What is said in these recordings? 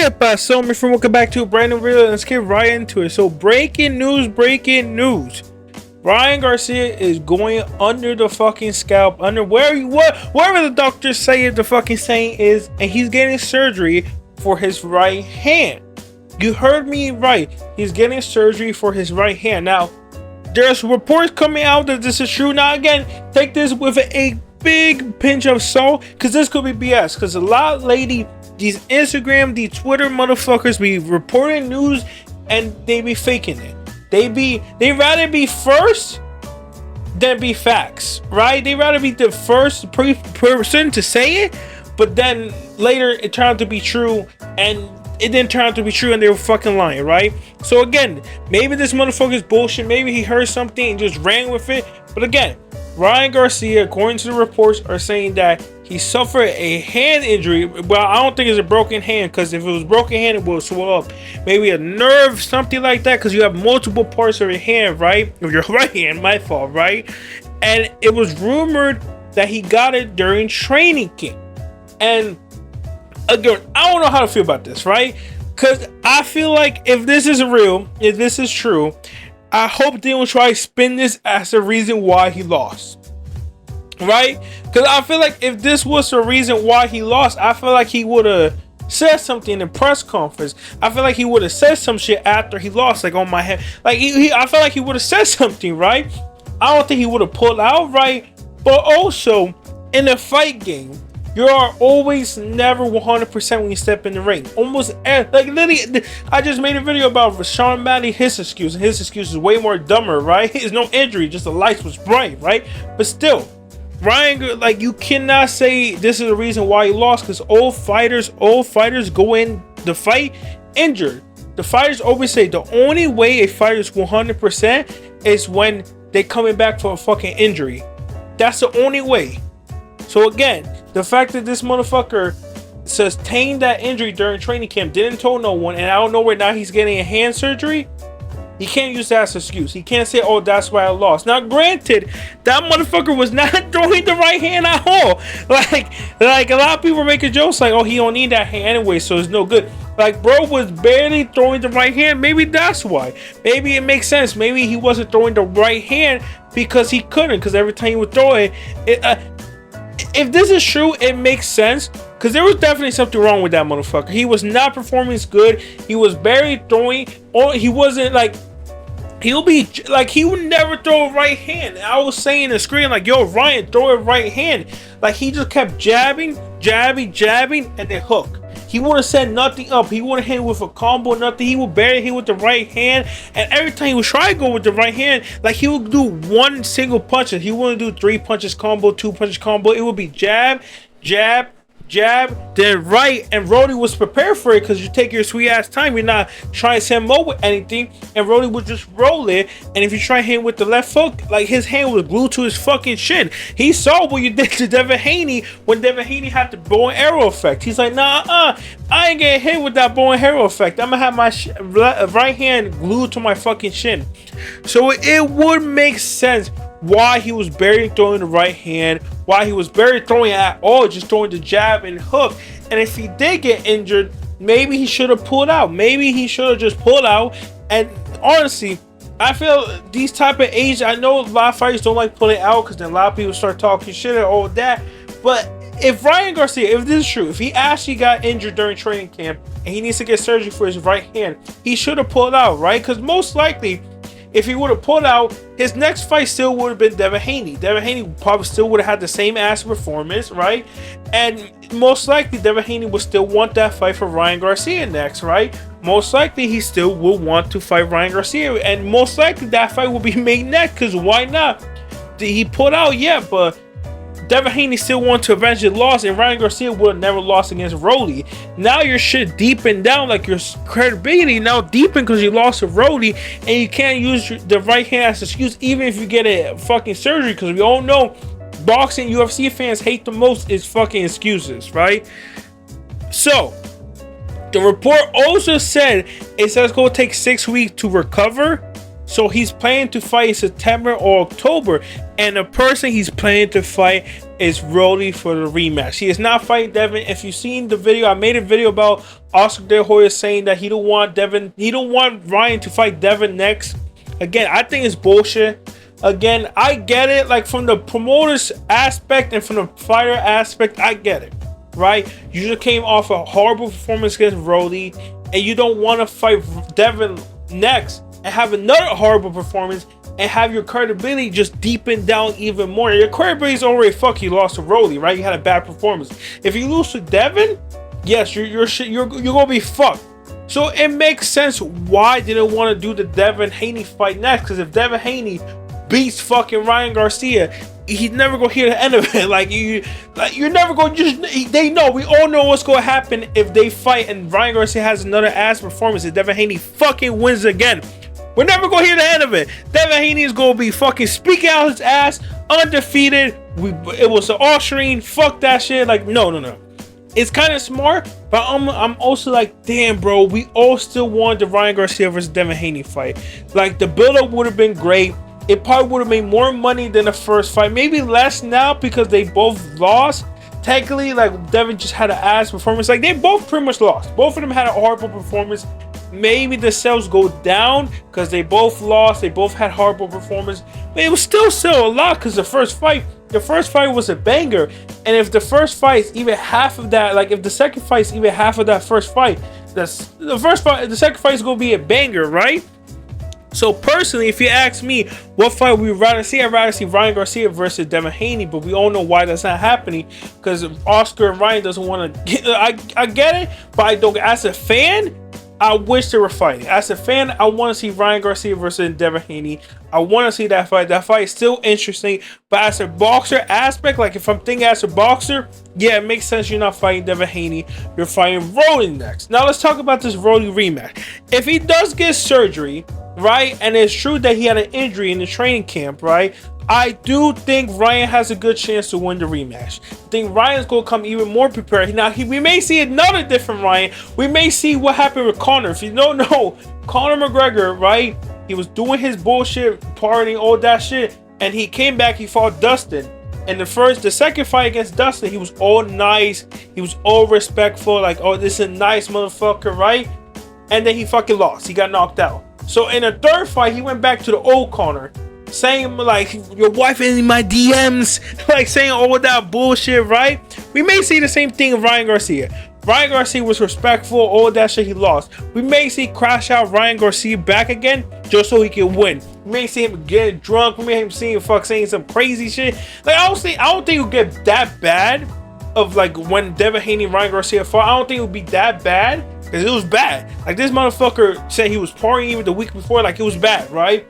Que pasó, my friend? Welcome back to a brand new video. Let's get right into it. So breaking news. Ryan Garcia is going under the fucking scalp, under wherever the doctors say the fucking saying is, and he's getting surgery for his right hand. You heard me right. He's getting surgery for his right hand. Now, there's reports coming out that this is true. Now, again, take this with a big pinch of salt, because this could be BS. Because a lot lately, these Instagram, these Twitter motherfuckers be reporting news and they be faking it. They rather be first than be facts, right? They rather be the first person to say it, but then later it turned out to be true, and it didn't turn out to be true, and they were fucking lying, right? So again, maybe this motherfucker's bullshit. Maybe he heard something and just ran with it. But again, Ryan Garcia, according to the reports, are saying that he suffered a hand injury. Well, I don't think it's a broken hand, because if it was broken hand, it will swell up. Maybe a nerve, something like that, because you have multiple parts of your hand, right? Of your right hand, my fault, right? And it was rumored that he got it during training camp. And again, I don't know how to feel about this, right? Because I feel like if this is real, if this is true, I hope they don't try to spin this as the reason why he lost, right? Because I feel like if this was the reason why he lost, I feel like he would have said something in the press conference. I feel like he would have said some shit after he lost, like on my head. Like I feel like he would have said something, right? I don't think he would have pulled out, right? But also, in a fight game, you are always never 100% when you step in the ring. Almost like literally, I just made a video about Sean Maddy, his excuse, and his excuse is way more dumber, right? It's no injury, just the lights was bright, right? But still, Ryan, like, you cannot say this is the reason why he lost, because old fighters go in the fight injured. The fighters always say the only way a fighter is 100% is when they coming back from a fucking injury. That's the only way. So again, the fact that this motherfucker sustained that injury during training camp, didn't tell no one, and I don't know where now he's getting a hand surgery, he can't use that as an excuse. He can't say, oh, that's why I lost. Now, granted, that motherfucker was not throwing the right hand at all. Like a lot of people are making jokes like, oh, he don't need that hand anyway, so it's no good. Like, bro was barely throwing the right hand. Maybe that's why. Maybe it makes sense. Maybe he wasn't throwing the right hand because he couldn't, because every time he would throw it, if this is true, it makes sense, because there was definitely something wrong with that motherfucker. He was not performing as good. He was barely throwing, or he wasn't like, he would never throw a right hand. I was saying and screaming like, yo, Ryan, throw a right hand. Like, he just kept jabbing, and then hook. He wouldn't set nothing up. He wouldn't hit with a combo, nothing. He would barely hit with the right hand. And every time he would try to go with the right hand, like, he would do one single punch. He wouldn't do 3 punches combo, 2 punches combo. It would be jab, jab, jab, then right. And Rody was prepared for it, because you take your sweet ass time. You're not trying to set him up with anything, and Rody would just roll it. And if you try him with the left hook, like, his hand was glued to his fucking shin. He saw what you did to Devin Haney when Devin Haney had the bow and arrow effect. He's like, nah, I ain't getting hit with that bow and arrow effect. I'm gonna have my right hand glued to my fucking shin. So it would make sense why he was barely throwing the right hand, why he was barely throwing at all, just throwing the jab and hook. And if he did get injured, maybe he should have pulled out. Maybe he should have just pulled out. And honestly, I feel these type of age, I know a lot of fighters don't like pulling out, because then a lot of people start talking shit and all that. But if Ryan Garcia, if this is true, if he actually got injured during training camp and he needs to get surgery for his right hand, he should have pulled out, right? Because most likely, if he would have pulled out, his next fight still would have been Devin Haney. Devin Haney probably still would have had the same ass performance, right? And most likely, Devin Haney would still want that fight for Ryan Garcia next, right? Most likely, he still will want to fight Ryan Garcia. And most likely, that fight will be made next, because why not? Did he pull out? Yeah, but Devin Haney still wants to avenge his loss, and Ryan Garcia would have never lost against Rody. Now your shit deepened down, like your credibility now deepened because you lost to Rody, and you can't use the right hand as an excuse, even if you get a fucking surgery, because we all know boxing UFC fans hate the most is fucking excuses, right? So the report also said it says it's going to take 6 weeks to recover. So he's planning to fight in September or October, and the person he's planning to fight is Rolly for the rematch. He is not fighting Devin. If you've seen the video, I made a video about Oscar De La Hoya saying that he don't want Ryan to fight Devin next. Again, I think it's bullshit. Again, I get it. Like, from the promoter's aspect and from the fighter aspect, I get it. Right? You just came off a horrible performance against Rolly, and you don't want to fight Devin next and have another horrible performance and have your credibility just deepen down even more. Your credibility is already fucked. You lost to Rolly, right? You had a bad performance. If you lose to Devin, yes, you're gonna be fucked. So it makes sense why they didn't want to do the Devin Haney fight next. Because if Devin Haney beats fucking Ryan Garcia, he's never gonna hear the end of it. You're never gonna they know, we all know what's gonna happen if they fight and Ryan Garcia has another ass performance and Devin Haney fucking wins again. We're never gonna hear the end of it. Devin Haney is gonna be fucking speaking out his ass, undefeated. It was an offering. Fuck that shit. Like, no. It's kind of smart, but I'm also like, damn, bro. We all still wanted the Ryan Garcia versus Devin Haney fight. Like, the build-up would have been great. It probably would have made more money than the first fight. Maybe less now because they both lost. Technically, like, Devin just had an ass performance. Like, they both pretty much lost. Both of them had a horrible performance. Maybe the sales go down because they both lost. They both had horrible performance. But it was still a lot because the first fight was a banger. And if the first fight is even half of that, like if the second fight is even half of that first fight, the second fight is going to be a banger, right? So personally, if you ask me what fight we would rather see, I'd rather see Ryan Garcia versus Devin Haney, but we all know why that's not happening because Oscar and Ryan doesn't want to. I get it, but I don't. As a fan, I wish they were fighting. As a fan, I want to see Ryan Garcia versus Devin Haney. I want to see that fight. That fight is still interesting. But as a boxer aspect, like if I'm thinking as a boxer, yeah, it makes sense you're not fighting Devin Haney. You're fighting Rolly next. Now let's talk about this Rolly rematch. If he does get surgery, right, and it's true that he had an injury in the training camp, right, I do think Ryan has a good chance to win the rematch. I think Ryan's going to come even more prepared. Now, we may see another different Ryan. We may see what happened with Conor. If you don't know, Conor McGregor, right, he was doing his bullshit, partying, all that shit, and he came back, he fought Dustin. And the second fight against Dustin, he was all nice. He was all respectful, like, oh, this is a nice motherfucker, right? And then he fucking lost. He got knocked out. So in the third fight, he went back to the old Conor, saying like, your wife is in my DMs, like saying all that bullshit, right? We may see the same thing of Ryan Garcia. Ryan Garcia was respectful, all that shit, he lost. We may see crash out Ryan Garcia back again just so he can win. We may see him get drunk. We may see him saying some crazy shit. Like, I don't think it'll get that bad of like when Devin Haney and Ryan Garcia fought. I don't think it would be that bad because it was bad. Like, this motherfucker said he was partying even the week before. Like, it was bad, right?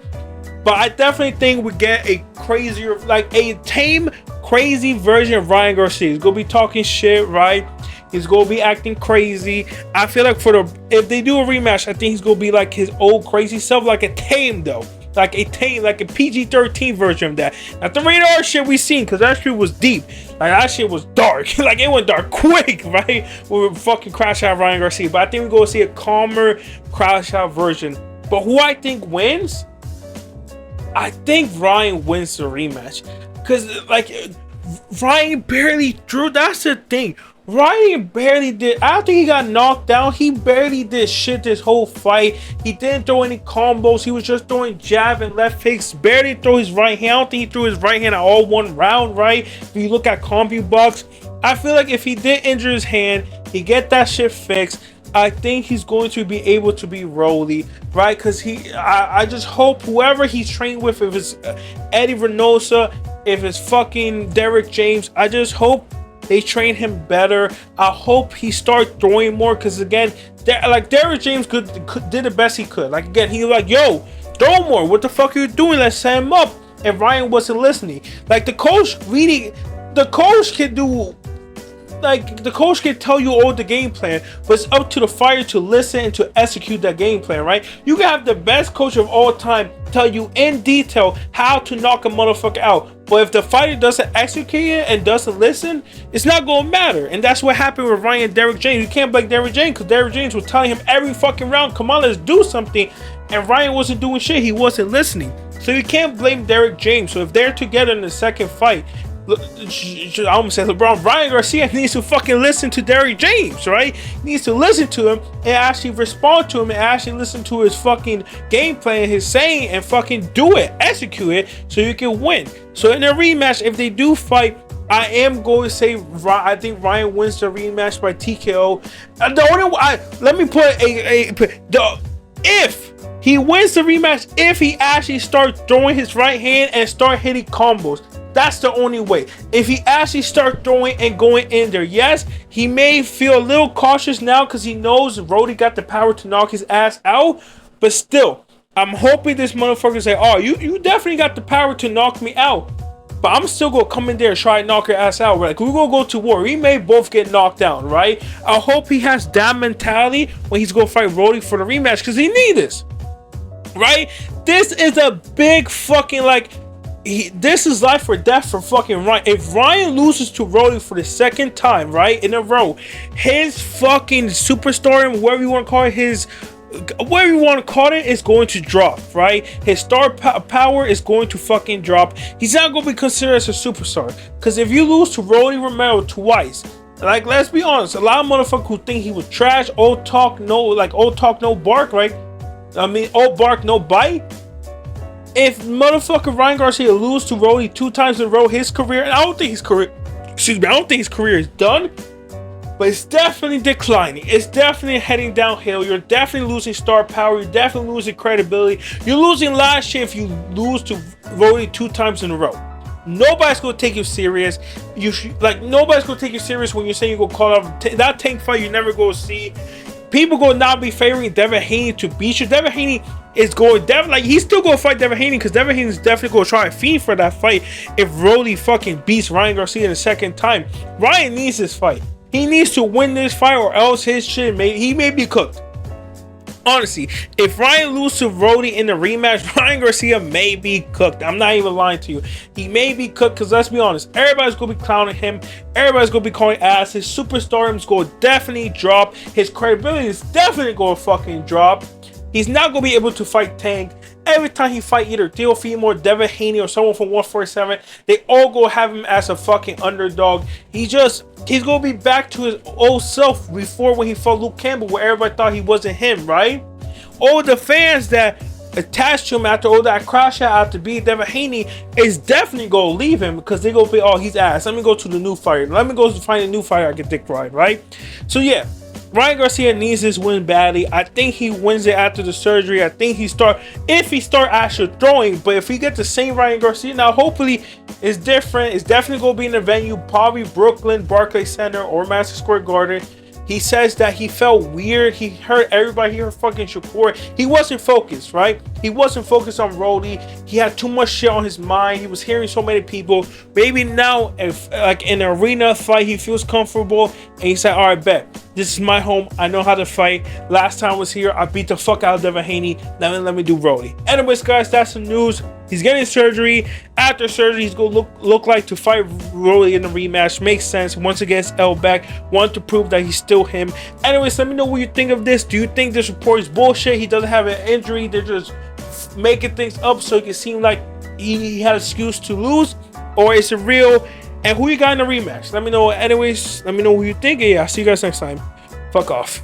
But I definitely think we get a crazier, like a tame, crazy version of Ryan Garcia. He's gonna be talking shit, right? He's gonna be acting crazy. I feel like if they do a rematch, I think he's gonna be like his old crazy self, like a tame though, like a PG-13 version of that. Not the rated R shit we seen, because that shit was deep. Like, that shit was dark. Like, it went dark quick, right? We were fucking crash out Ryan Garcia. But I think we're gonna see a calmer crash out version. But who I think wins? I think Ryan wins the rematch. Because, like, Ryan barely drew. That's the thing. Ryan barely did. I don't think he got knocked down. He barely did shit this whole fight. He didn't throw any combos. He was just throwing jab and left kicks. Barely throw his right hand. I don't think he threw his right hand at all one round, right? If you look at CompuBox, I feel like if he did injure his hand, he get that shit fixed. I think he's going to be able to be Rolly, right? Because I just hope whoever he's trained with, if it's Eddie Reynosa, if it's fucking Derek James, I just hope they train him better. I hope he starts throwing more, because again, like Derek James did the best he could. Like, again, he was like, yo, throw more. What the fuck are you doing? Let's set him up. And Ryan wasn't listening. Like, the coach can do. Like, the coach can tell you all the game plan, but it's up to the fighter to listen and to execute that game plan, right? You can have the best coach of all time tell you in detail how to knock a motherfucker out, but if the fighter doesn't execute it and doesn't listen, it's not gonna matter. And that's what happened with Ryan and Derek James. You can't blame Derek James, because Derek James was telling him every fucking round, come on, let's do something, and Ryan wasn't doing shit. He wasn't listening. So you can't blame Derek James. So if they're together in the second fight, I almost said LeBron. Ryan Garcia needs to fucking listen to Derrick James, right? He needs to listen to him and actually respond to him and actually listen to his fucking game plan, his saying, and fucking do it, execute it, so you can win. So in a rematch, if they do fight, I am going to say I think Ryan wins the rematch by TKO. The only let me put if he wins the rematch, if he actually starts throwing his right hand and start hitting combos. That's the only way. If he actually starts throwing and going in there, yes, he may feel a little cautious now because he knows Rody got the power to knock his ass out. But still, I'm hoping this motherfucker say, "Oh, you definitely got the power to knock me out." But I'm still gonna come in there and try to knock your ass out. Like, we're gonna go to war. We may both get knocked down, right? I hope he has that mentality when he's gonna fight Rody for the rematch, because he needs this, right? This is a big fucking, like, this is life or death for fucking Ryan. If Ryan loses to Rody for the second time, right, in a row, his fucking superstar, whatever you want to call it, whatever you want to call it, is going to drop, right? His star power is going to fucking drop. He's not going to be considered as a superstar. Because if you lose to Rody Romero twice, like, let's be honest, a lot of motherfuckers who think he was trash, old talk, no bark, right? I mean, old bark, no bite. If motherfucker Ryan Garcia loses to Rody 2 times in a row, his career, and I don't think his career is done, but it's definitely declining. It's definitely heading downhill. You're definitely losing star power. You're definitely losing credibility. You're losing last year if you lose to Rody 2 times in a row. Nobody's gonna take you serious. Nobody's gonna take you serious when you're saying you're gonna call out that tank fight you never go see. People gonna now be favoring Devin Haney to beat you. Devin Haney is going he's still gonna fight Devin Haney, because Devin Haney is definitely gonna try and fiend for that fight if Rody fucking beats Ryan Garcia the second time. Ryan needs this fight. He needs to win this fight, or else his shit he may be cooked. Honestly, if Ryan loses to Rody in the rematch, Ryan Garcia may be cooked. I'm not even lying to you. He may be cooked, because let's be honest, everybody's going to be clowning him. Everybody's going to be calling ass. His superstar is going to definitely drop. His credibility is definitely going to fucking drop. He's not going to be able to fight Tank. Every time he fight either Teofimo or Devin Haney or someone from 147, they all go have him as a fucking underdog. He's gonna be back to his old self before when he fought Luke Campbell, where everybody thought he wasn't him, right? All the fans that attached to him after all that crash out after beating Devin Haney is definitely gonna leave him, because they gonna be, oh, he's ass. Let me go to the new fighter. Let me go find a new fighter I can dick ride, right? So yeah, Ryan Garcia needs this win badly. I think he wins it after the surgery. I think if he start actually throwing, but if he gets the same Ryan Garcia, now hopefully it's different. It's definitely going to be in a venue, probably Brooklyn, Barclays Center, or Madison Square Garden. He says that he felt weird. He heard everybody. He heard fucking Shakur. He wasn't focused, right? He wasn't focused on Rody. He had too much shit on his mind. He was hearing so many people. Maybe now, if like in an arena fight, he feels comfortable, and he said, "All right, bet. This is my home. I know how to fight. Last time I was here, I beat the fuck out of Devin Haney. Now let me do Rody." Anyways, guys, that's the news. He's getting surgery. After surgery, he's going to look like to fight Rody in the rematch. Makes sense. Once against L-Back. Want to prove that he's still him. Anyways, let me know what you think of this. Do you think this report is bullshit? He doesn't have an injury. They're just making things up so it can seem like he had an excuse to lose? Or is it real? And who you got in the rematch? Let me know. Anyways, let me know who you think. Yeah, I'll see you guys next time. Fuck off.